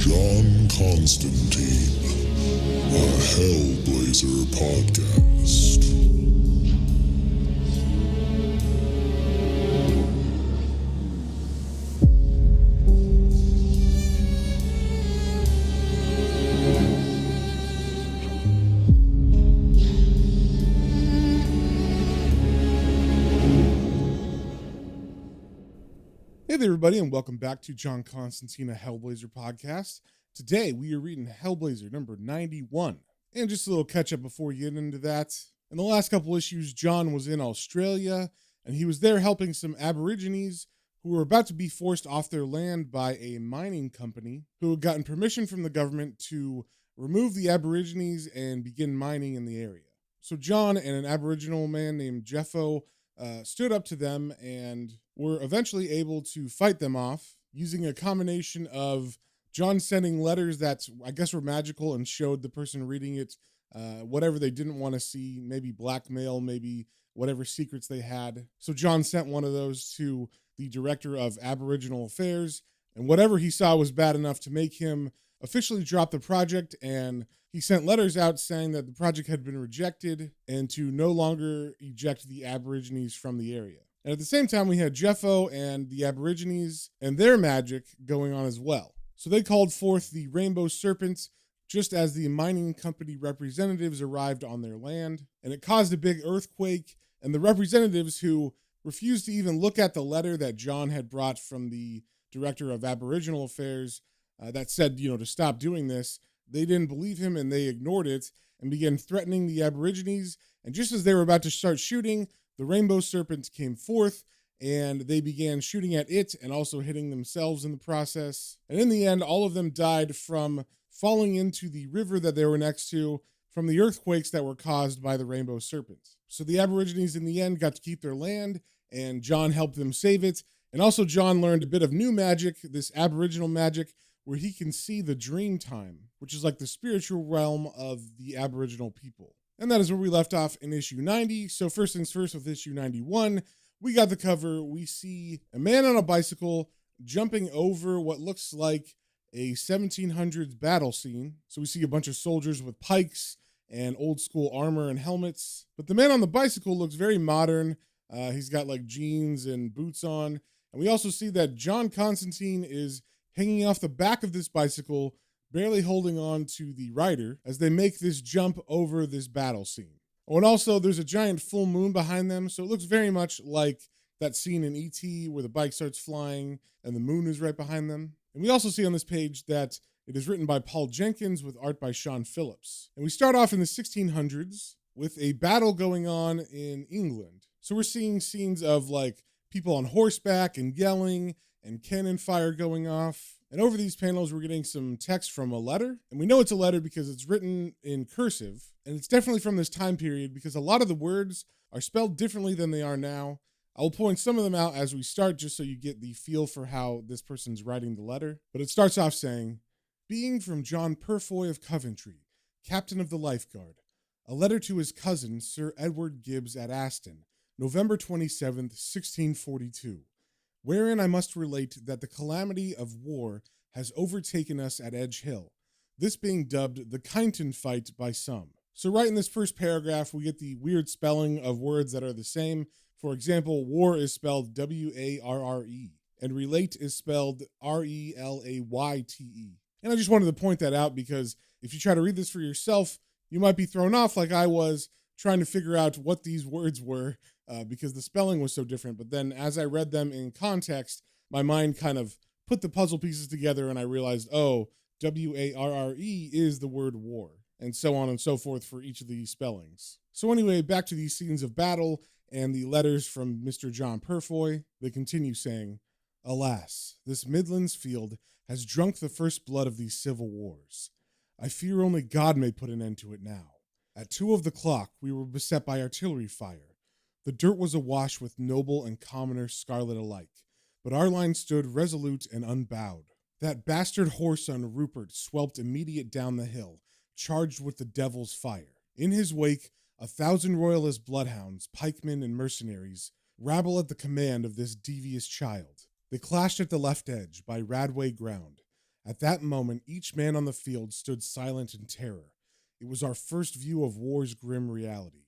John Constantine, a Hellblazer podcast. Hey there, everybody, and welcome back to John Constantine, a Hellblazer podcast. Today, we are reading Hellblazer number 91. And just a little catch-up before we get into that. In the last couple issues, John was in Australia, and he was there helping some Aborigines who were about to be forced off their land by a mining company who had gotten permission from the government to remove the Aborigines and begin mining in the area. So John and an Aboriginal man named Jeffo stood up to them and were eventually able to fight them off using a combination of John sending letters that I guess were magical and showed the person reading it whatever they didn't want to see, maybe blackmail, maybe whatever secrets they had. So John sent one of those to the director of Aboriginal Affairs, and whatever he saw was bad enough to make him officially drop the project, and he sent letters out saying that the project had been rejected and to no longer eject the Aborigines from the area. And at the same time, we had Jeffo and the Aborigines and their magic going on as well. So they called forth the Rainbow Serpent just as the mining company representatives arrived on their land, and it caused a big earthquake, and the representatives who refused to even look at the letter that John had brought from the director of Aboriginal Affairs that said, to stop doing this, they didn't believe him and they ignored it and began threatening the Aborigines. And just as they were about to start shooting, the Rainbow Serpent came forth and they began shooting at it and also hitting themselves in the process. And in the end, all of them died from falling into the river that they were next to from the earthquakes that were caused by the Rainbow Serpent. So the Aborigines in the end got to keep their land and John helped them save it. And also John learned a bit of new magic, this Aboriginal magic, where he can see the dream time, which is like the spiritual realm of the Aboriginal people. And that is where we left off in issue 90. So first things first with issue 91, we got the cover. We see a man on a bicycle jumping over what looks like a 1700s battle scene. So we see a bunch of soldiers with pikes and old school armor and helmets. But the man on the bicycle looks very modern. He's got like jeans and boots on. And we also see that John Constantine is hanging off the back of this bicycle, barely holding on to the rider as they make this jump over this battle scene. Oh, and also there's a giant full moon behind them, so it looks very much like that scene in E.T. where the bike starts flying and the moon is right behind them. And we also see on this page that it is written by Paul Jenkins with art by Sean Phillips. And we start off in the 1600s with a battle going on in England. So we're seeing scenes of like people on horseback and yelling and cannon fire going off. And over these panels, we're getting some text from a letter. And we know it's a letter because it's written in cursive. And it's definitely from this time period because a lot of the words are spelled differently than they are now. I'll point some of them out as we start just so you get the feel for how this person's writing the letter. But it starts off saying, "Being from John Purfoy of Coventry, captain of the Life Guard, a letter to his cousin, Sir Edward Gibbs at Aston, November 27th, 1642. Wherein I must relate that the calamity of war has overtaken us at Edge Hill, this being dubbed the Kyneton fight by some." So right in this first paragraph, we get the weird spelling of words that are the same. For example, war is spelled W-A-R-R-E, and relate is spelled R-E-L-A-Y-T-E. And I just wanted to point that out because if you try to read this for yourself, you might be thrown off like I was trying to figure out what these words were because the spelling was so different. But then as I read them in context, my mind kind of put the puzzle pieces together and I realized, oh, W-A-R-R-E is the word war, and so on and so forth for each of these spellings. So anyway, back to these scenes of battle and the letters from Mr. John Purfoy. They continue saying, "Alas, this Midlands field has drunk the first blood of these civil wars. I fear only God may put an end to it now. At 2 of the clock, we were beset by artillery fire. The dirt was awash with noble and commoner scarlet alike, but our line stood resolute and unbowed. That bastard whoreson Rupert swelped immediate down the hill, charged with the devil's fire. In his wake, 1,000 royalist bloodhounds, pikemen, and mercenaries rabble at the command of this devious child. They clashed at the left edge by Radway ground. At that moment, each man on the field stood silent in terror. It was our first view of war's grim reality.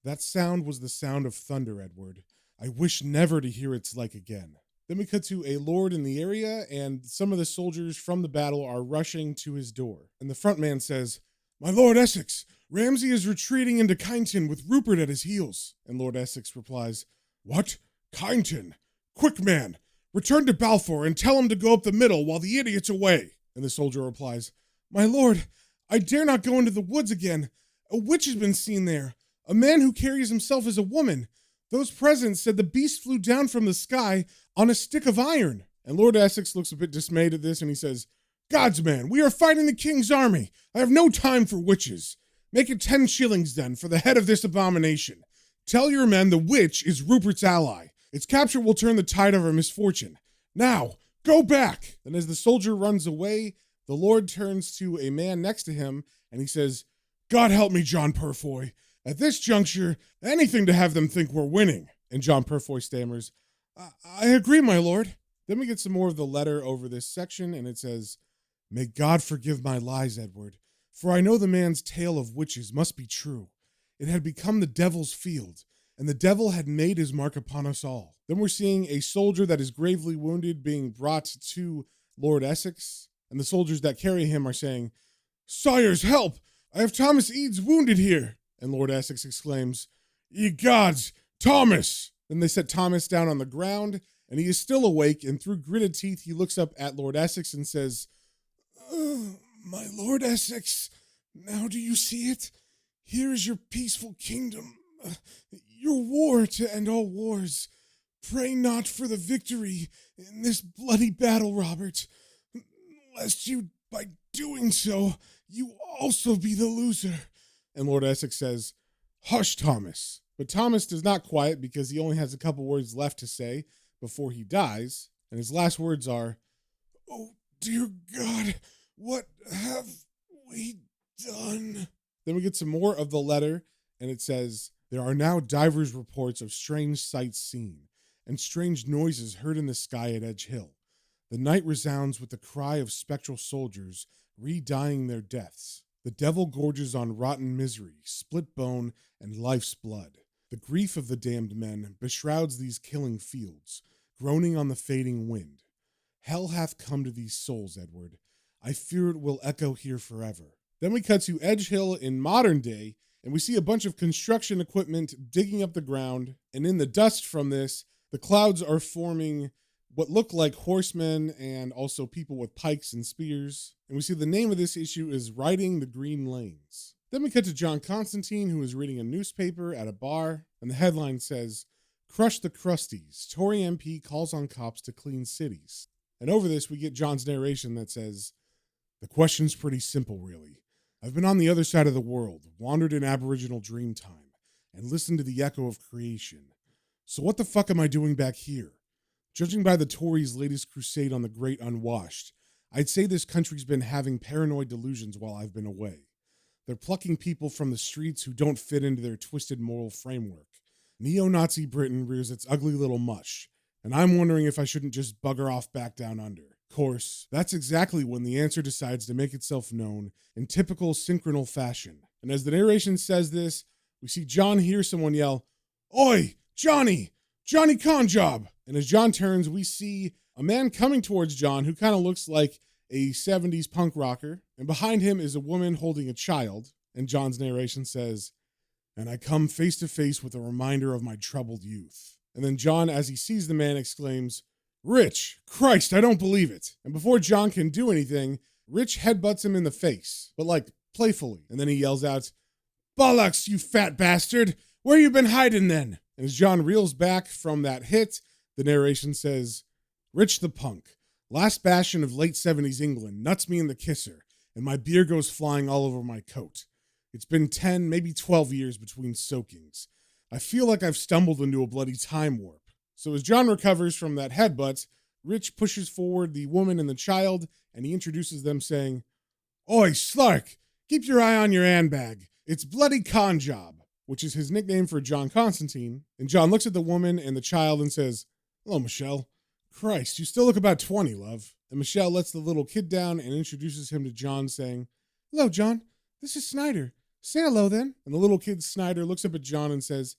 That sound was the sound of thunder, Edward. I wish never to hear its like again. Then we cut to a lord in the area, and some of the soldiers from the battle are rushing to his door. And the front man says, "My Lord Essex, Ramsay is retreating into Kyneton with Rupert at his heels." And Lord Essex replies, "What? Kyneton? Quick, man! Return to Balfour and tell him to go up the middle while the idiot's away." And the soldier replies, "My lord, I dare not go into the woods again. A witch has been seen there. A man who carries himself as a woman. Those present said the beast flew down from the sky on a stick of iron." And Lord Essex looks a bit dismayed at this, and he says, "God's man, we are fighting the king's army. I have no time for witches. Make it 10 shillings then for the head of this abomination. Tell your men the witch is Rupert's ally. Its capture will turn the tide of our misfortune. Now, go back." And as the soldier runs away, the Lord turns to a man next to him, and he says, "God help me, John Purfoy. At this juncture, anything to have them think we're winning." And John Purfoy stammers, I agree, my lord." Then we get some more of the letter over this section, and it says, "May God forgive my lies, Edward, for I know the man's tale of witches must be true. It had become the devil's field, and the devil had made his mark upon us all." Then we're seeing a soldier that is gravely wounded being brought to Lord Essex, and the soldiers that carry him are saying, "Sires, help! I have Thomas Eads wounded here." And Lord Essex exclaims, "Ye gods, Thomas!" Then they set Thomas down on the ground, and he is still awake, and through gritted teeth he looks up at Lord Essex and says, "My Lord Essex, now do you see it? Here is your peaceful kingdom, your war to end all wars. Pray not for the victory in this bloody battle, Robert, lest you, by doing so, you also be the loser." And Lord Essex says, "Hush, Thomas." But Thomas does not quiet because he only has a couple words left to say before he dies. And his last words are, "Oh, dear God, what have we done?" Then we get some more of the letter, and it says, "There are now divers reports of strange sights seen, and strange noises heard in the sky at Edge Hill. The night resounds with the cry of spectral soldiers re-dying their deaths. The devil gorges on rotten misery, split bone, and life's blood. The grief of the damned men beshrouds these killing fields, groaning on the fading wind. Hell hath come to these souls, Edward. I fear it will echo here forever." Then we cut to Edge Hill in modern day, and we see a bunch of construction equipment digging up the ground, and in the dust from this, the clouds are forming what look like horsemen and also people with pikes and spears. And we see the name of this issue is Riding the Green Lanes. Then we cut to John Constantine, who is reading a newspaper at a bar, and the headline says, "Crush the Crusties. Tory MP calls on cops to clean cities." And over this, we get John's narration that says, "The question's pretty simple, really. I've been on the other side of the world, wandered in Aboriginal dream time, and listened to the echo of creation. So what the fuck am I doing back here? Judging by the Tories' latest crusade on the great unwashed, I'd say this country's been having paranoid delusions while I've been away. They're plucking people from the streets who don't fit into their twisted moral framework. Neo-Nazi Britain rears its ugly little mush, and I'm wondering if I shouldn't just bugger off back down under. Of course, that's exactly when the answer decides to make itself known in typical synchronal fashion." And as the narration says this, we see John hear someone yell, "Oi, Johnny! Johnny Conjob!" And as John turns, we see a man coming towards John who kind of looks like a 70s punk rocker. And behind him is a woman holding a child. And John's narration says, "And I come face to face with a reminder of my troubled youth." And then John, as he sees the man, exclaims, "Rich! Christ, I don't believe it." And before John can do anything, Rich headbutts him in the face, but like playfully. And then he yells out, "Bollocks, you fat bastard! Where you been hiding then?" And as John reels back from that hit, the narration says, "Rich the punk, last bastion of late 70s England, nuts me in the kisser, and my beer goes flying all over my coat. It's been 10, maybe 12 years between soakings. I feel like I've stumbled into a bloody time warp." So as John recovers from that headbutt, Rich pushes forward the woman and the child, and he introduces them saying, "Oi, Slark, keep your eye on your handbag. It's bloody con job," which is his nickname for John Constantine. And John looks at the woman and the child and says, "Hello, Michelle. Christ, you still look about 20, love." And Michelle lets the little kid down and introduces him to John, saying, "Hello, John. This is Snyder. Say hello, then." And the little kid, Snyder, looks up at John and says,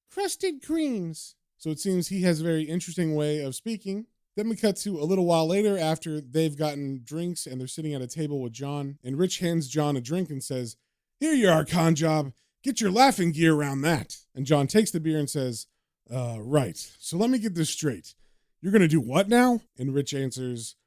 "Crusted creams." So it seems he has a very interesting way of speaking. Then we cut to a little while later after they've gotten drinks and they're sitting at a table with John. And Rich hands John a drink and says, "Here you are, con job. Get your laughing gear around that." And John takes the beer and says, Right. So let me get this straight. You're going to do what now?" And Rich answers,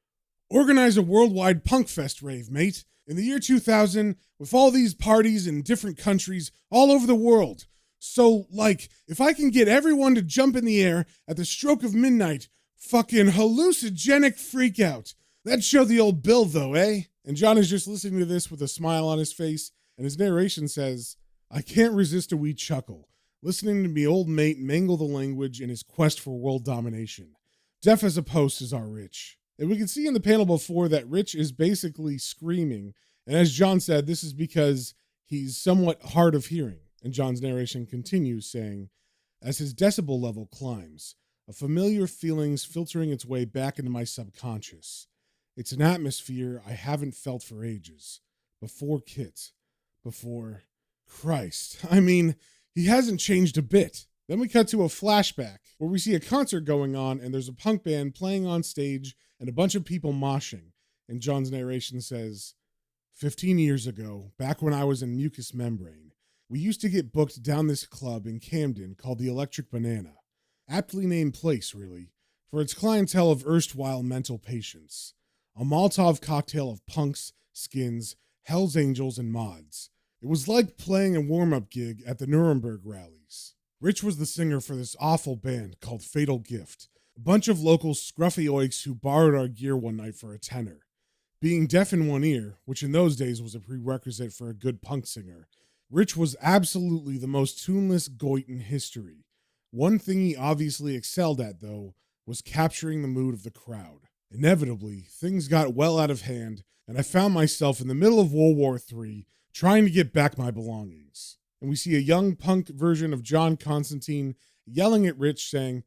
"Organize a worldwide punk fest rave, mate. In the year 2000, with all these parties in different countries all over the world. So, like, if I can get everyone to jump in the air at the stroke of midnight, fucking hallucinogenic freakout. That'd show the old bill, though, eh?" And John is just listening to this with a smile on his face, and his narration says, "I can't resist a wee chuckle, listening to me old mate mangle the language in his quest for world domination. Deaf as a post is our Rich." And we can see in the panel before that Rich is basically screaming. And as John said, this is because he's somewhat hard of hearing. And John's narration continues saying, "As his decibel level climbs, a familiar feeling's filtering its way back into my subconscious. It's an atmosphere I haven't felt for ages. Before Kit. Before Christ. I mean, he hasn't changed a bit." Then we cut to a flashback where we see a concert going on and there's a punk band playing on stage and a bunch of people moshing. And John's narration says, 15 years ago, back when I was in mucous membrane, we used to get booked down this club in Camden called the Electric Banana. Aptly named place, really, for its clientele of erstwhile mental patients. A Molotov cocktail of punks, skins, Hells Angels, and mods. It was like playing a warm-up gig at the Nuremberg rallies. Rich was the singer for this awful band called Fatal Gift, a bunch of local scruffy oiks who borrowed our gear one night for a tenner. Being deaf in one ear, which in those days was a prerequisite for a good punk singer, Rich was absolutely the most tuneless goit in history. One thing he obviously excelled at, though, was capturing the mood of the crowd. Inevitably, things got well out of hand, and I found myself in the middle of World War III trying to get back my belongings. And we see a young punk version of John Constantine yelling at Rich, saying,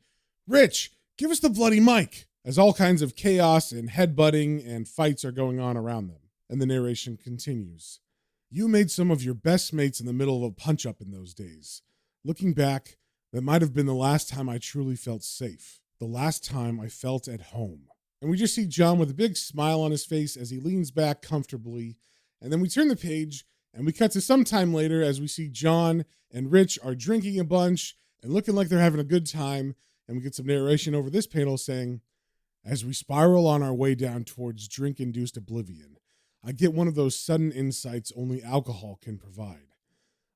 "Rich, give us the bloody mic," as all kinds of chaos and headbutting and fights are going on around them. And the narration continues. "You made some of your best mates in the middle of a punch-up in those days. Looking back, that might have been the last time I truly felt safe. The last time I felt at home." And we just see John with a big smile on his face as he leans back comfortably. And then we turn the page and we cut to some time later as we see John and Rich are drinking a bunch and looking like they're having a good time. And we get some narration over this panel saying, "As we spiral on our way down towards drink-induced oblivion, I get one of those sudden insights only alcohol can provide.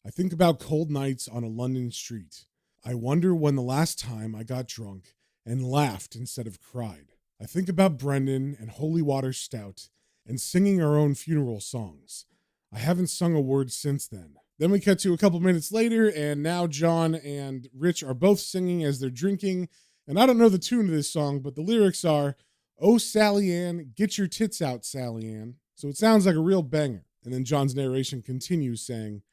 I think about cold nights on a London street. I wonder when the last time I got drunk and laughed instead of cried. I think about Brendan and Holy Water Stout and singing our own funeral songs. I haven't sung a word since then." Then we cut to a couple minutes later, and now John and Rich are both singing as they're drinking. And I don't know the tune of this song, but the lyrics are, "Oh, Sally Ann, get your tits out, Sally Ann." So it sounds like a real banger. And then John's narration continues saying,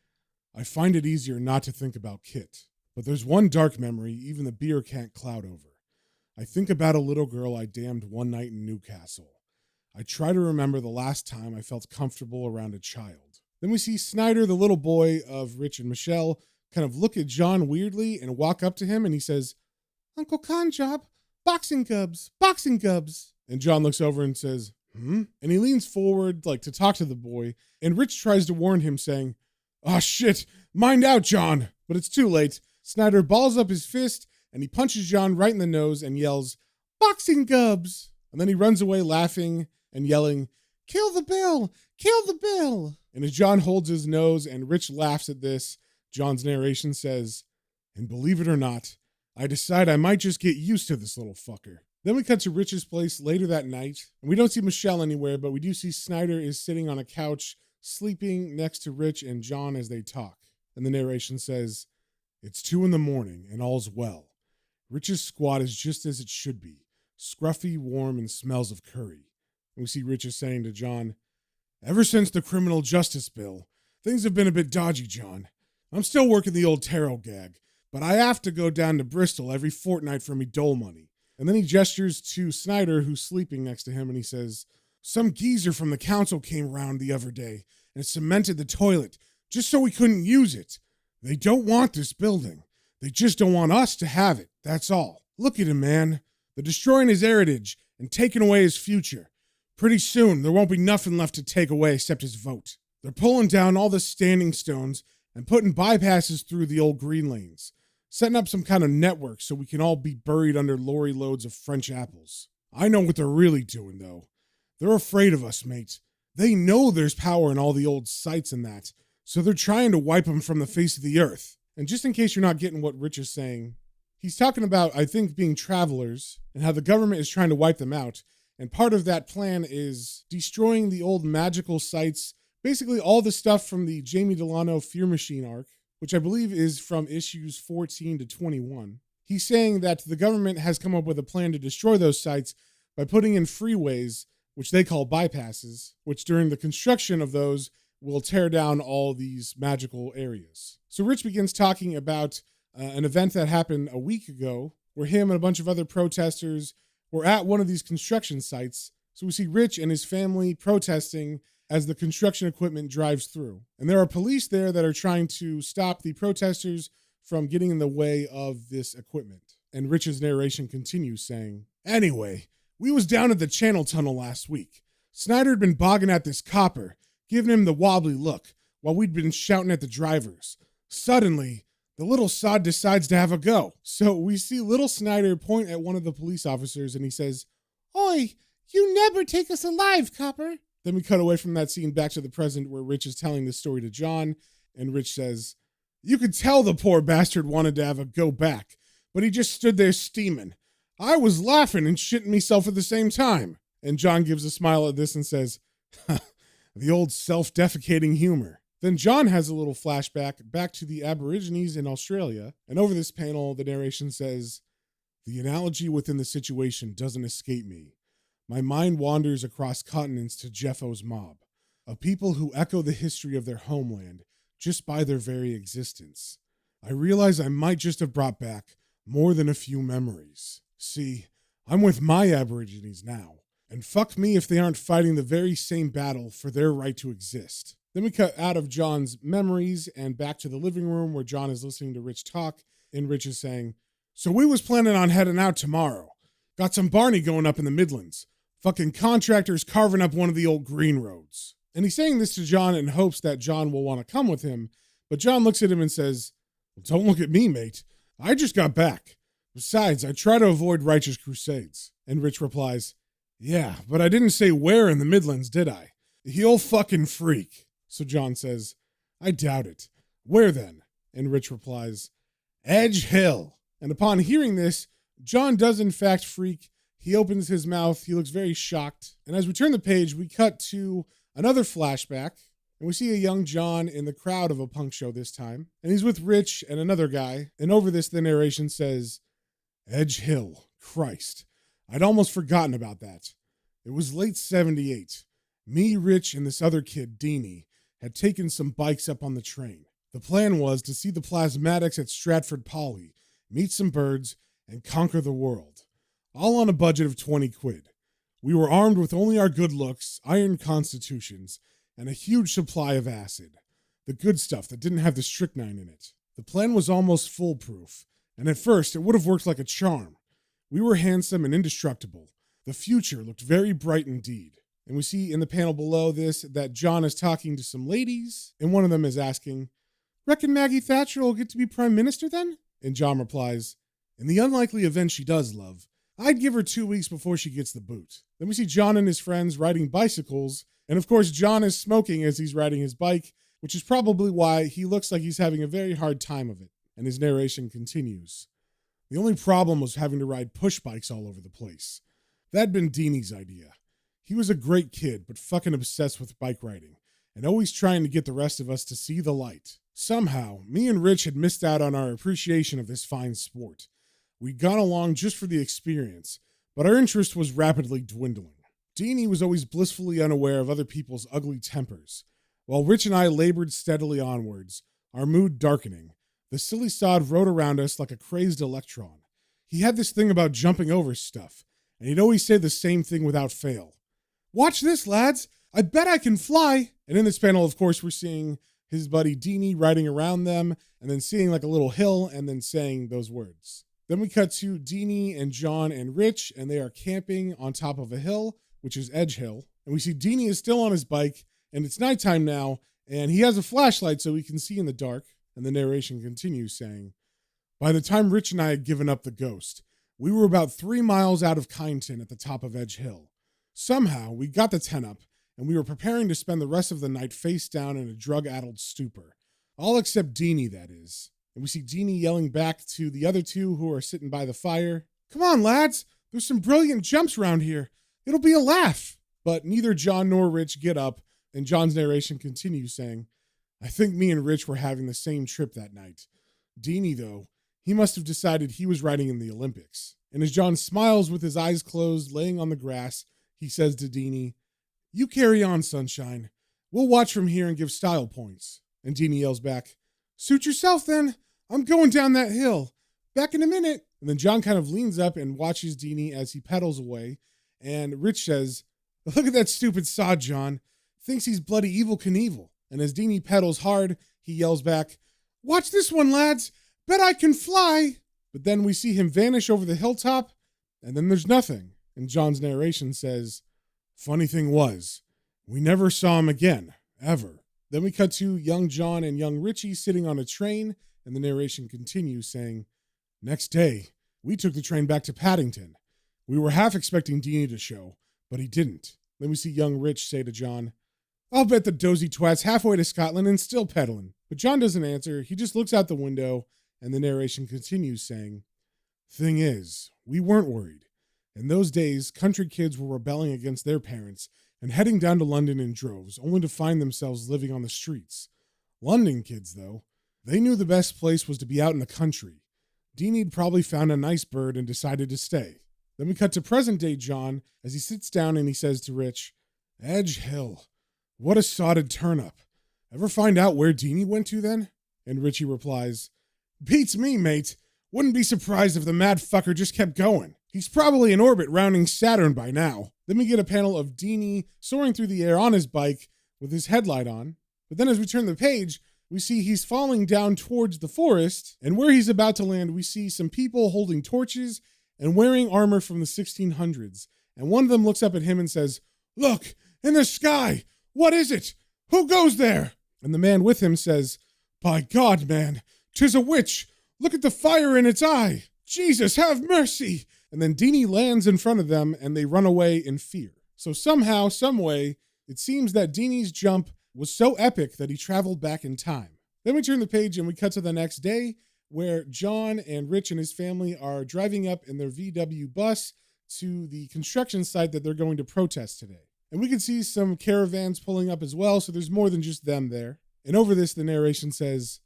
"I find it easier not to think about Kit. But there's one dark memory even the beer can't cloud over. I think about a little girl I damned one night in Newcastle. I try to remember the last time I felt comfortable around a child." Then we see Snyder, the little boy of Rich and Michelle, kind of look at John weirdly and walk up to him and he says, "Uncle Conjob, boxing cubs, boxing cubs." And John looks over and says, And he leans forward like to talk to the boy, and Rich tries to warn him saying, "Oh shit, mind out, John." But it's too late. Snyder balls up his fist and he punches John right in the nose and yells, "Boxing cubs." And then he runs away laughing and yelling, "Kill the bill, kill the bill." And as John holds his nose and Rich laughs at this, John's narration says, "And believe it or not, I decide I might just get used to this little fucker." Then we cut to Rich's place later that night, and we don't see Michelle anywhere, but we do see Snyder is sitting on a couch, sleeping next to Rich and John as they talk. And the narration says, "It's 2 a.m, and all's well. Rich's squad is just as it should be, scruffy, warm, and smells of curry." And we see Rich is saying to John, "Ever since the criminal justice bill, things have been a bit dodgy, John. I'm still working the old tarot gag, but I have to go down to Bristol every fortnight for me dole money. And then he gestures to Snyder, who's sleeping next to him, and he says, "Some geezer from the council came round the other day and cemented the toilet just so we couldn't use it. They don't want this building. They just don't want us to have it. That's all. Look at him, man. They're destroying his heritage and taking away his future. Pretty soon, there won't be nothing left to take away except his vote. They're pulling down all the standing stones and putting bypasses through the old green lanes, setting up some kind of network so we can all be buried under lorry loads of French apples. I know what they're really doing, though. They're afraid of us, mate. They know there's power in all the old sites and that, so they're trying to wipe them from the face of the earth." And just in case you're not getting what Rich is saying, he's talking about, I think, being travelers and how the government is trying to wipe them out. And part of that plan is destroying the old magical sites, basically all the stuff from the Jamie Delano Fear Machine arc, which I believe is from issues 14 to 21. He's saying that the government has come up with a plan to destroy those sites by putting in freeways, which they call bypasses, which during the construction of those will tear down all these magical areas. So Rich begins talking about an event that happened a week ago where him and a bunch of other protesters were at one of these construction sites. So we see Rich and his family protesting as the construction equipment drives through. And there are police there that are trying to stop the protesters from getting in the way of this equipment. And Rich's narration continues saying, "Anyway, we was down at the Channel Tunnel last week. Snyder had been bogging at this copper, giving him the wobbly look, while we'd been shouting at the drivers. Suddenly, the little sod decides to have a go. So we see little Snyder point at one of the police officers and he says, 'Oi, you never take us alive, copper.' Then we cut away from that scene back to the present where Rich is telling this story to John, and Rich says, 'You could tell the poor bastard wanted to have a go back, but he just stood there steaming. I was laughing and shitting myself at the same time.' And John gives a smile at this and says, 'The old self-defecating humor.' Then John has a little flashback back to the Aborigines in Australia, and over this panel, the narration says, 'The analogy within the situation doesn't escape me. My mind wanders across continents to Jeffo's mob, a people who echo the history of their homeland just by their very existence. I realize I might just have brought back more than a few memories. See, I'm with my Aborigines now, and fuck me if they aren't fighting the very same battle for their right to exist.' Then we cut out of John's memories and back to the living room where John is listening to Rich talk, and Rich is saying, 'So we was planning on heading out tomorrow. Got some Barney going up in the Midlands. Fucking contractors carving up one of the old green roads.' And he's saying this to John in hopes that John will want to come with him, but John looks at him and says, 'Well, don't look at me, mate. I just got back. Besides, I try to avoid righteous crusades.' And Rich replies, 'Yeah, but I didn't say where in the Midlands, did I? The old fucking freak.' So John says, 'I doubt it. Where then?' And Rich replies, 'Edge Hill.' And upon hearing this, John does in fact freak. He opens his mouth. He looks very shocked. And as we turn the page, we cut to another flashback. And we see a young John in the crowd of a punk show this time. And he's with Rich and another guy. And over this, the narration says, 'Edge Hill. Christ. I'd almost forgotten about that. It was late 78. Me, Rich, and this other kid, Deanie, had taken some bikes up on the train. The plan was to see the plasmatics at Stratford Poly, meet some birds, and conquer the world. All on a budget of 20 quid. We were armed with only our good looks, iron constitutions, and a huge supply of acid. The good stuff that didn't have the strychnine in it. The plan was almost foolproof, and at first it would have worked like a charm. We were handsome and indestructible. The future looked very bright indeed. And we see in the panel below this that John is talking to some ladies, and one of them is asking, 'Reckon Maggie Thatcher will get to be prime minister then?' And John replies, 'In the unlikely event she does, love, I'd give her 2 weeks before she gets the boot.' Then we see John and his friends riding bicycles, and of course John is smoking as he's riding his bike, which is probably why he looks like he's having a very hard time of it. And his narration continues. 'The only problem was having to ride push bikes all over the place. That'd been Deanie's idea. He was a great kid, but fucking obsessed with bike riding, and always trying to get the rest of us to see the light. Somehow, me and Rich had missed out on our appreciation of this fine sport. We'd gone along just for the experience, but our interest was rapidly dwindling. Deanie was always blissfully unaware of other people's ugly tempers, while Rich and I labored steadily onwards, our mood darkening. The silly sod rode around us like a crazed electron. he had this thing about jumping over stuff, and he'd always say the same thing without fail. Watch this, lads. I bet I can fly. And in this panel, of course, we're seeing his buddy Deanie riding around them and then seeing like a little hill and then saying those words. Then we cut to Deanie and John and Rich, and they are camping on top of a hill, which is Edge Hill. And we see Deanie is still on his bike, and it's nighttime now, and he has a flashlight so he can see in the dark. And the narration continues saying, by the time Rich and I had given up the ghost, we were about 3 miles out of Kyneton at the top of Edge Hill. Somehow, we got the tent up, and we were preparing to spend the rest of the night face down in a drug-addled stupor. All except Deanie, that is. And we see Deanie yelling back to the other two who are sitting by the fire, come on, lads, there's some brilliant jumps around here. It'll be a laugh. But neither John nor Rich get up, and John's narration continues saying, I think me and Rich were having the same trip that night. Deanie, though, he must have decided he was riding in the Olympics. And as John smiles with his eyes closed, laying on the grass, he says to Deanie, you carry on, sunshine. We'll watch from here and give style points. And Deanie yells back, suit yourself then. I'm going down that hill. Back in a minute. And then John kind of leans up and watches Deanie as he pedals away. And Rich says, look at that stupid sod, John. Thinks he's bloody Evel Knievel. And as Deanie pedals hard, he yells back, watch this one, lads. Bet I can fly. But then we see him vanish over the hilltop, and then there's nothing. And John's narration says, funny thing was, we never saw him again, ever. Then we cut to young John and young Richie sitting on a train, and the narration continues saying, next day, we took the train back to Paddington. We were half expecting Deanie to show, but he didn't. Then we see young Rich say to John, I'll bet the dozy twat's halfway to Scotland and still pedaling. But John doesn't answer. He just looks out the window, and the narration continues saying, thing is, we weren't worried. In those days, country kids were rebelling against their parents and heading down to London in droves, only to find themselves living on the streets. London kids, though, they knew the best place was to be out in the country. Deanie'd probably found a nice bird and decided to stay. Then we cut to present-day John as he sits down and he says to Rich, Edge Hill, what a sodded turnip. Ever find out where Deanie went to then? And Richie replies, beats me, mate. Wouldn't be surprised if the mad fucker just kept going. He's probably in orbit rounding Saturn by now. Then we get a panel of Deanie soaring through the air on his bike with his headlight on. But then as we turn the page, we see he's falling down towards the forest, and where he's about to land, we see some people holding torches and wearing armor from the 1600s. And one of them looks up at him and says, look, in the sky, what is it? Who goes there? And the man with him says, by God, man, 'tis a witch. Look at the fire in its eye. Jesus, have mercy. And then Deanie lands in front of them and they run away in fear. So somehow, some way, it seems that Deanie's jump was so epic that he traveled back in time. Then we turn the page and we cut to the next day where John and Rich and his family are driving up in their VW bus to the construction site that they're going to protest today. And we can see some caravans pulling up as well, so there's more than just them there. And over this, the narration says,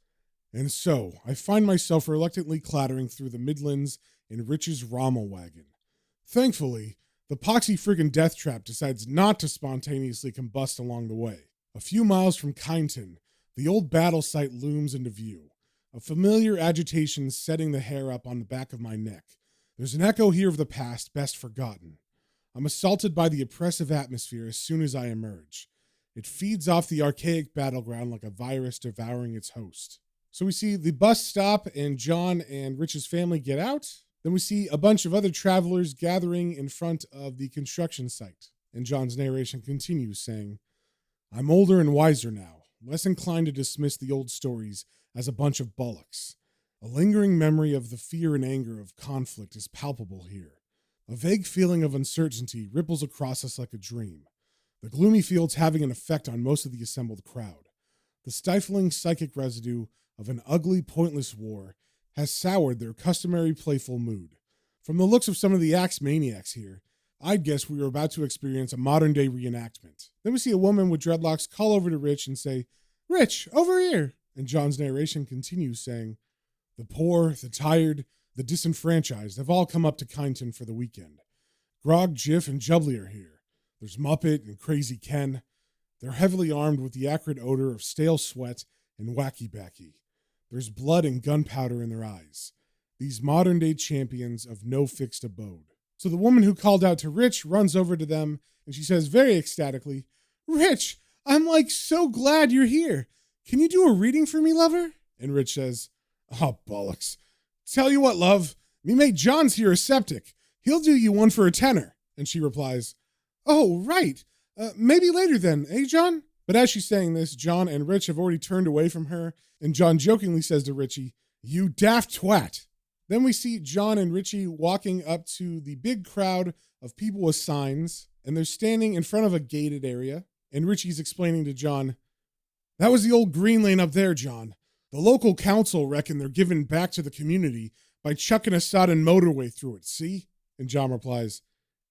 and so I find myself reluctantly clattering through the Midlands in Rich's Rommel wagon. Thankfully, the poxy friggin' death trap decides not to spontaneously combust along the way. A few miles from Kyneton, the old battle site looms into view, a familiar agitation setting the hair up on the back of my neck. There's an echo here of the past best forgotten. I'm assaulted by the oppressive atmosphere as soon as I emerge. It feeds off the archaic battleground like a virus devouring its host. So we see the bus stop and John and Rich's family get out. Then we see a bunch of other travelers gathering in front of the construction site. And John's narration continues saying, I'm older and wiser now, less inclined to dismiss the old stories as a bunch of bollocks. A lingering memory of the fear and anger of conflict is palpable here. A vague feeling of uncertainty ripples across us like a dream. The gloomy fields having an effect on most of the assembled crowd. The stifling psychic residue of an ugly, pointless war has soured their customary playful mood. From the looks of some of the axe maniacs here, I'd guess we were about to experience a modern-day reenactment. Then we see a woman with dreadlocks call over to Rich and say, Rich, over here. And John's narration continues saying, the poor, the tired, the disenfranchised have all come up to Kyneton for the weekend. Grog, Jiff, and Jubbly are here. There's Muppet and Crazy Ken. They're heavily armed with the acrid odor of stale sweat and wacky-backy. There's blood and gunpowder in their eyes. these modern day champions of no fixed abode. So the woman who called out to Rich runs over to them and she says very ecstatically, Rich, I'm like so glad you're here. Can you do a reading for me, lover? And Rich says, oh, bollocks. Tell you what, love, me mate John's here a septic. He'll do you one for a tenner. And she replies, oh, right. Maybe later then, eh, John? But as she's saying this, John and Rich have already turned away from her, and John jokingly says to Richie, you daft twat. Then we see John and Richie walking up to the big crowd of people with signs, and they're standing in front of a gated area, and Richie's explaining to John, that was the old green lane up there, John. The local council reckon they're giving back to the community by chucking a sodden motorway through it, see? And John replies,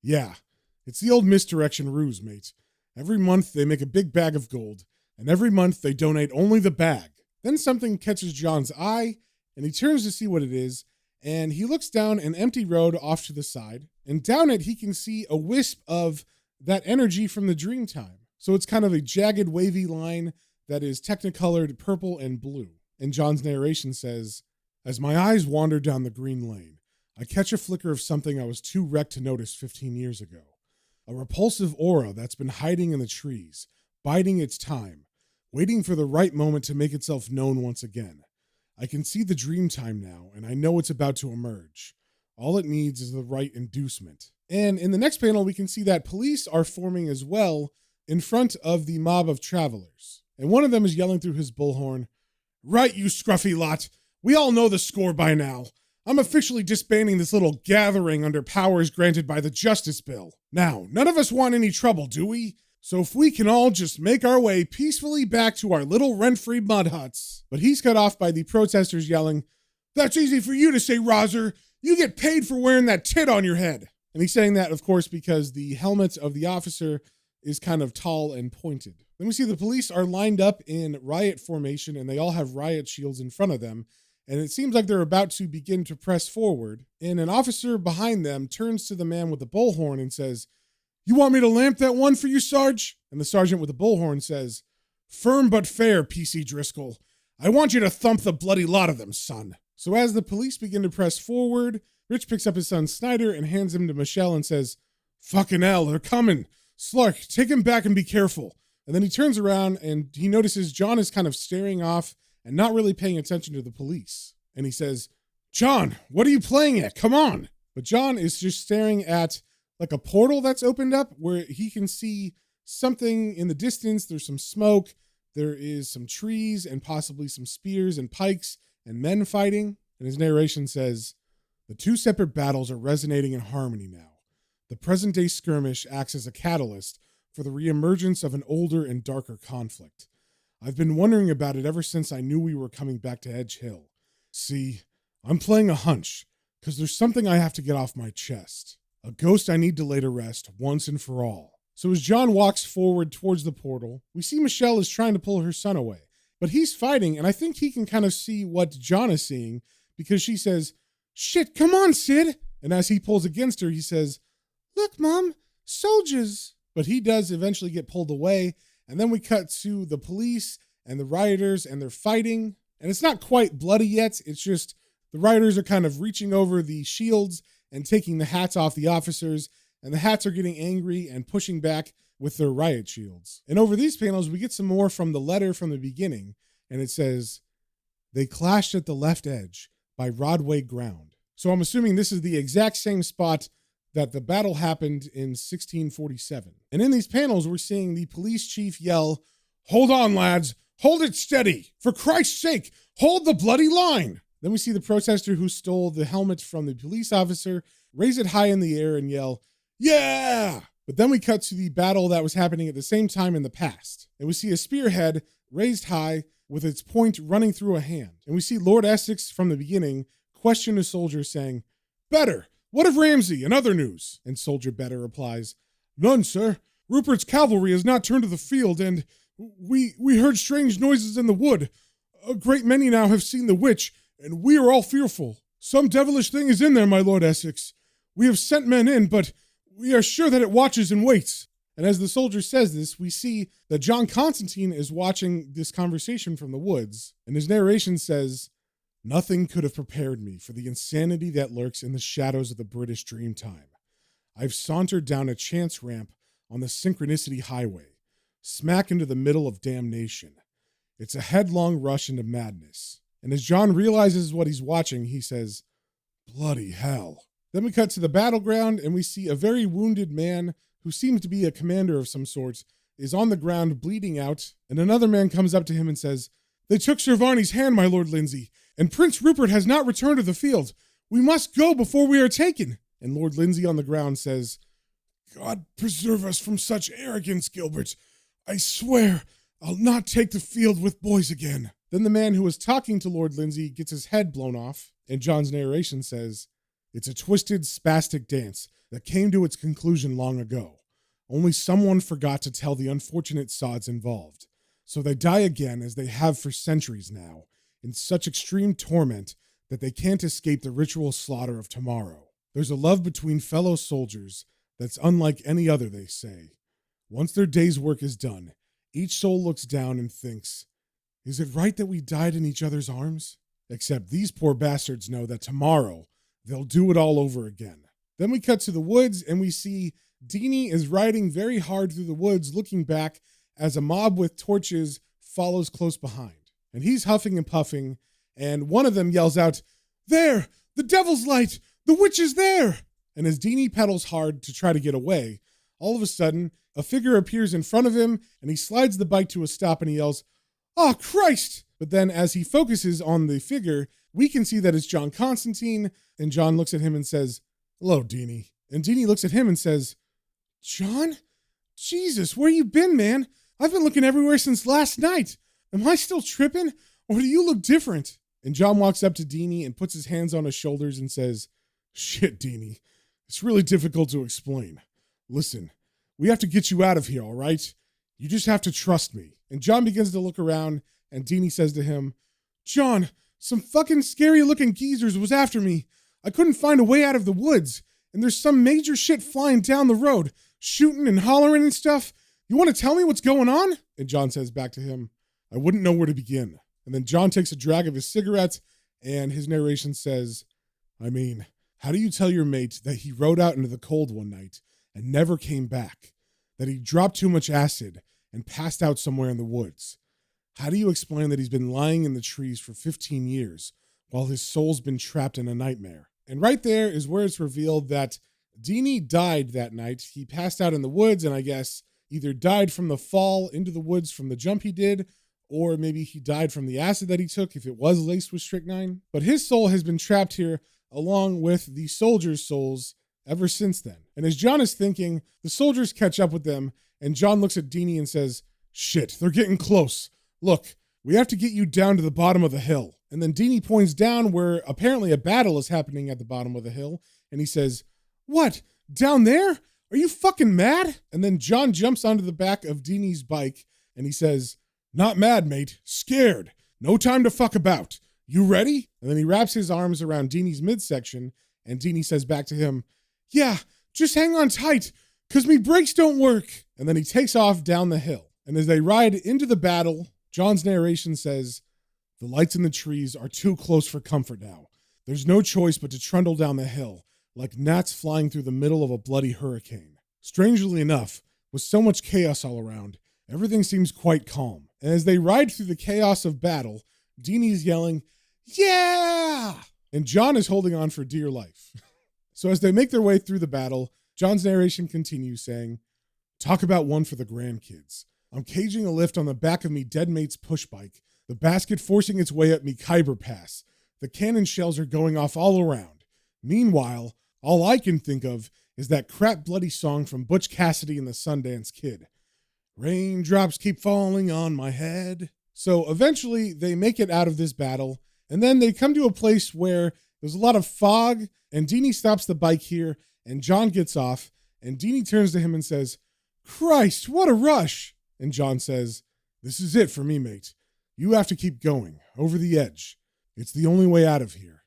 yeah, it's the old misdirection ruse, mate. Every month they make a big bag of gold, and every month they donate only the bag. Then something catches John's eye, and he turns to see what it is, and he looks down an empty road off to the side, and down it he can see a wisp of that energy from the Dreamtime. So it's kind of a jagged, wavy line that is technicolored purple and blue. And John's narration says, as my eyes wander down the green lane, I catch a flicker of something I was too wrecked to notice 15 years ago. A repulsive aura that's been hiding in the trees, biding its time, waiting for the right moment to make itself known once again. I can see the Dreamtime now, and I know it's about to emerge. All it needs is the right inducement. And in the next panel, we can see that police are forming as well in front of the mob of travelers. And one of them is yelling through his bullhorn, right, you scruffy lot. We all know the score by now. I'm officially disbanding this little gathering under powers granted by the Justice Bill. Now, none of us want any trouble, do we? So if we can all just make our way peacefully back to our little rent-free mud huts. But he's cut off by the protesters yelling, that's easy for you to say, Rozer. You get paid for wearing that tit on your head. And he's saying that, of course, because the helmet of the officer is kind of tall and pointed. Then we see the police are lined up in riot formation, and they all have riot shields in front of them. And it seems like they're about to begin to press forward. And an officer behind them turns to the man with the bullhorn and says, you want me to lamp that one for you, Sarge? And the sergeant with the bullhorn says, firm but fair, PC Driscoll. I want you to thump the bloody lot of them, son. So as the police begin to press forward, Rich picks up his son Snyder and hands him to Michelle and says, fucking hell, they're coming. Slark, take him back and be careful. And then he turns around and he notices John is kind of staring off and not really paying attention to the police. And he says, John, what are you playing at? Come on. But John is just staring at like a portal that's opened up where he can see something in the distance. There's some smoke. There is some trees and possibly some spears and pikes and men fighting. And his narration says, the two separate battles are resonating in harmony now. The present day skirmish acts as a catalyst for the reemergence of an older and darker conflict. I've been wondering about it ever since I knew we were coming back to Edge Hill. See, I'm playing a hunch, because there's something I have to get off my chest. A ghost I need to lay to rest once and for all. So as John walks forward towards the portal, we see Michelle is trying to pull her son away. But he's fighting, and I think he can kind of see what John is seeing, because she says, shit, come on, Sid. And as he pulls against her, he says, look, Mom, soldiers. But he does eventually get pulled away. And then we cut to the police and the rioters, and they're fighting. And it's not quite bloody yet. It's just the rioters are kind of reaching over the shields and taking the hats off the officers. And the hats are getting angry and pushing back with their riot shields. And over these panels, we get some more from the letter from the beginning. And it says, they clashed at the left edge by Rodway ground. So I'm assuming this is the exact same spot that the battle happened in 1647. And in these panels, we're seeing the police chief yell, hold on, lads, hold it steady. For Christ's sake, hold the bloody line. Then we see the protester who stole the helmet from the police officer raise it high in the air and yell, yeah! But then we cut to the battle that was happening at the same time in the past. And we see a spearhead raised high with its point running through a hand. And we see Lord Essex from the beginning question a soldier saying, better, what of Ramsay and other news? And Soldier Better replies, none, sir. Rupert's cavalry has not turned to the field, and we heard strange noises in the wood. A great many now have seen the witch, and we are all fearful. Some devilish thing is in there, my Lord Essex. We have sent men in, but we are sure that it watches and waits. And as the soldier says this, we see that John Constantine is watching this conversation from the woods, and his narration says, Nothing could have prepared me for the insanity that lurks in the shadows of the British Dreamtime. I've sauntered down a chance ramp on the Synchronicity Highway, smack into the middle of damnation. It's a headlong rush into madness. And as John realizes what he's watching, he says, "Bloody hell." Then we cut to the battleground and we see a very wounded man who seems to be a commander of some sort is on the ground bleeding out, and another man comes up to him and says, "They took Sir Varney's hand, my Lord Lindsay, and Prince Rupert has not returned to the field. We must go before we are taken." And Lord Lindsay on the ground says, "God preserve us from such arrogance, Gilbert. I swear I'll not take the field with boys again." Then the man who was talking to Lord Lindsay gets his head blown off, and John's narration says, "It's a twisted, spastic dance that came to its conclusion long ago. Only someone forgot to tell the unfortunate sods involved. So they die again, as they have for centuries now, in such extreme torment that they can't escape the ritual slaughter of tomorrow. There's a love between fellow soldiers that's unlike any other, they say. Once their day's work is done, each soul looks down and thinks, is it right that we died in each other's arms? Except these poor bastards know that tomorrow they'll do it all over again." Then we cut to the woods and we see Deanie is riding very hard through the woods, looking back as a mob with torches follows close behind. And he's huffing and puffing, and one of them yells out, "There! The devil's light! The witch is there!" And as Deanie pedals hard to try to get away, all of a sudden, a figure appears in front of him, and he slides the bike to a stop and he yells, "Oh, Christ!" But then as he focuses on the figure, we can see that it's John Constantine, and John looks at him and says, "Hello, Deanie." And Deanie looks at him and says, "John? Jesus, where you been, man? I've been looking everywhere since last night. Am I still tripping, or do you look different?" And John walks up to Deanie and puts his hands on his shoulders and says, "Shit, Deanie, it's really difficult to explain. Listen, we have to get you out of here, all right? You just have to trust me." And John begins to look around, and Deanie says to him, "John, some fucking scary-looking geezers was after me. I couldn't find a way out of the woods, and there's some major shit flying down the road, shooting and hollering and stuff. You want to tell me what's going on?" And John says back to him, "I wouldn't know where to begin." And then John takes a drag of his cigarette, and his narration says, "I mean, how do you tell your mate that he rode out into the cold one night and never came back? That he dropped too much acid and passed out somewhere in the woods? How do you explain that he's been lying in the trees for 15 years while his soul's been trapped in a nightmare?" And right there is where it's revealed that Deanie died that night. He passed out in the woods, and I guess either died from the fall into the woods from the jump he did, or maybe he died from the acid that he took if it was laced with strychnine. But his soul has been trapped here along with the soldiers' souls ever since then. And as John is thinking, the soldiers catch up with them, and John looks at Deanie and says, "Shit, they're getting close. Look, we have to get you down to the bottom of the hill." And then Deanie points down where apparently a battle is happening at the bottom of the hill, and he says, "What? Down there? Are you fucking mad?" And then John jumps onto the back of Deanie's bike, and he says, "Not mad, mate. Scared. No time to fuck about. You ready?" And then he wraps his arms around Deanie's midsection, and Deanie says back to him, "Yeah, just hang on tight, 'cause me brakes don't work." And then he takes off down the hill. And as they ride into the battle, John's narration says, "The lights in the trees are too close for comfort now. There's no choice but to trundle down the hill, like gnats flying through the middle of a bloody hurricane. Strangely enough, with so much chaos all around, everything seems quite calm." And as they ride through the chaos of battle, Deanie's yelling, "Yeah!" And John is holding on for dear life. So as they make their way through the battle, John's narration continues saying, "Talk about one for the grandkids. I'm caging a lift on the back of me dead mate's push bike, the basket forcing its way up me Khyber Pass. The cannon shells are going off all around. Meanwhile, all I can think of is that crap bloody song from Butch Cassidy and the Sundance Kid. Raindrops keep falling on my head." So eventually they make it out of this battle, and then they come to a place where there's a lot of fog, and Deanie stops the bike here, and John gets off, and Deanie turns to him and says, "Christ, what a rush." And John says, "This is it for me, mate. You have to keep going, over the edge. It's the only way out of here.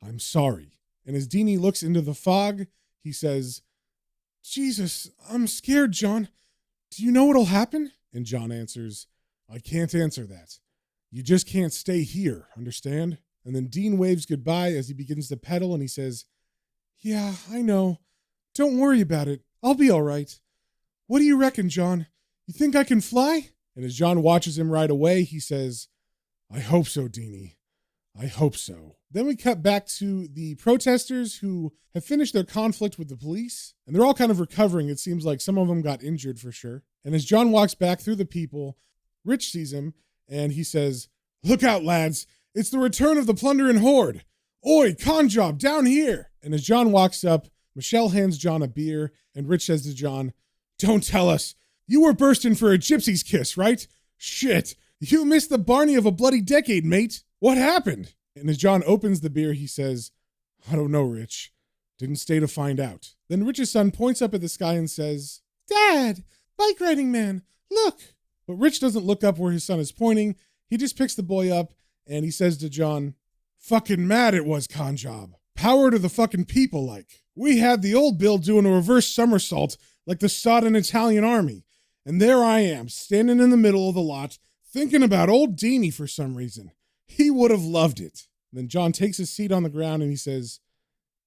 I'm sorry." And as Deanie looks into the fog, he says, "Jesus, I'm scared, John. Do you know what'll happen?" And John answers, "I can't answer that. You just can't stay here, understand?" And then Dean waves goodbye as he begins to pedal, and he says, "Yeah, I know. Don't worry about it. I'll be all right. What do you reckon, John? You think I can fly?" And as John watches him ride away, he says, "I hope so, Deanie. I hope so." Then we cut back to the protesters who have finished their conflict with the police, and they're all kind of recovering. It seems like some of them got injured for sure. And as John walks back through the people, Rich sees him, and he says, "Look out, lads. It's the return of the plundering horde. Oi, con job, down here." And as John walks up, Michelle hands John a beer, and Rich says to John, "Don't tell us. You were bursting for a gypsy's kiss, right? Shit. You missed the Barney of a bloody decade, mate. What happened?" And as John opens the beer, he says, "I don't know, Rich. Didn't stay to find out." Then Rich's son points up at the sky and says, "Dad, bike riding man, look." But Rich doesn't look up where his son is pointing. He just picks the boy up and he says to John, "Fucking mad it was, con job. Power to the fucking people like. We had the old Bill doing a reverse somersault like the sodden Italian army. And there I am, standing in the middle of the lot, thinking about old Deanie for some reason. He would have loved it." Then John takes his seat on the ground and he says,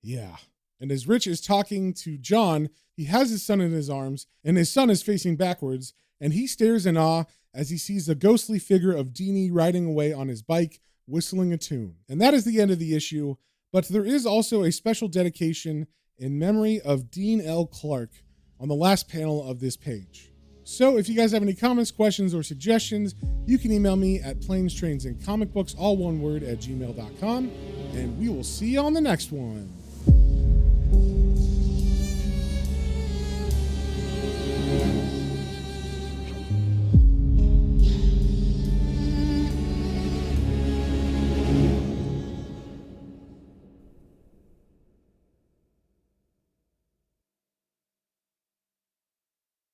"Yeah." And as Rich is talking to John, he has his son in his arms, and his son is facing backwards, and he stares in awe as he sees the ghostly figure of Deanie riding away on his bike, whistling a tune. And that is the end of the issue, but there is also a special dedication in memory of Dean L. Clark on the last panel of this page. So if you guys have any comments, questions, or suggestions, you can email me at planes, trains, and comic books, all one word, @gmail.com, and we will see you on the next one.